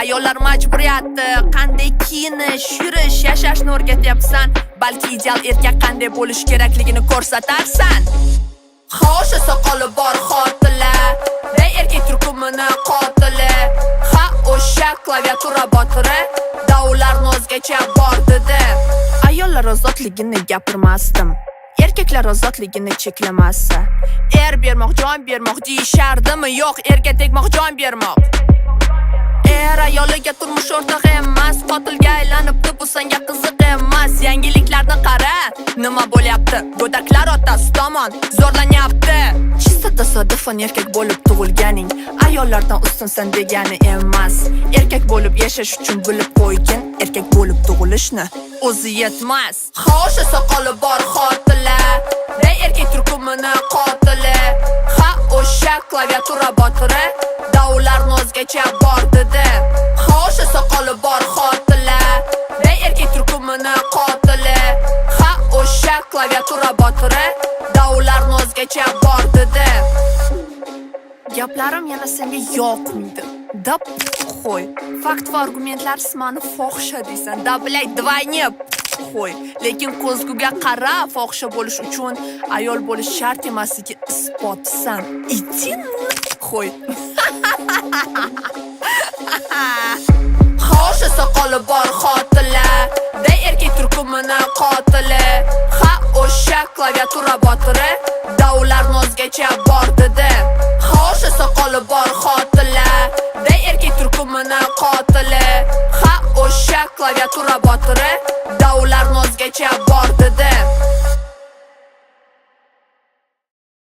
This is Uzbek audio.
Ayollar majburiyati, qanday kiyinish, yurish, yashashni o'rgatyapsan. Balki ideal erkak qanday bo'lish kerakligini ko'rsatarsan. Xo'sh, soqoli bor xotinlar, ey erkak turkumini qotili. Ha, o'sha klaviatura botiri, davlarni o'zgacha bordidi. Ayollar ozodligini gapirmasdim, erkaklar ozodligini cheklamasa. Bermoq, jon bermoq deyishardimi? Yo'q, erga tegmoq, jon bermoq. Ayoliga turmush o'rtoq emas, qotilga aylanibdi, bu senga qiziq emas. Yangiliklarni qara, nima bo'lyapti? Go'daklar otasi tomon zo'rlanyapti. Chista tasodifan erkak bo'lib tug'ilganing ayollardan ustunsan degani emas. Erkak bo'lib yashash uchun bilib qo'ygin, erkak bo'lib tug'ilishni o'zi yetmas. Xo'sh, soqoli bor xotinlar, ey erkak turkumini qotili. Ha, o'sha klaviatura botiri, davlarni o'zgacha bordidi. Xo'sh, soqoli bor xotinlar, ey erkak turkumini qotili. Ha, o'sha klaviatura botiri, davlarni o'zgacha bordidi. Gaplarim yana senga yoqmaydi. Dab qo'y. Fakt va argumentlar mani fohisha deysan. Dablay двойне qo'y. Lekin ko'zguga qara, fohisha bo'lish uchun ayol bo'lish shart emasligi isbotsan. Itin qo'y. Xo'sh, soqoli bor xotinlar, ey erkak turkumini qotili. Ha, o'sha klaviatura botiri, davlarni o'zgacha bordidi. Xo'sh, soqoli bor xotinlar, ey erkak turkumini qotili. Ha, o'sha klaviatura botiri, davlarni o'zgacha bordidi.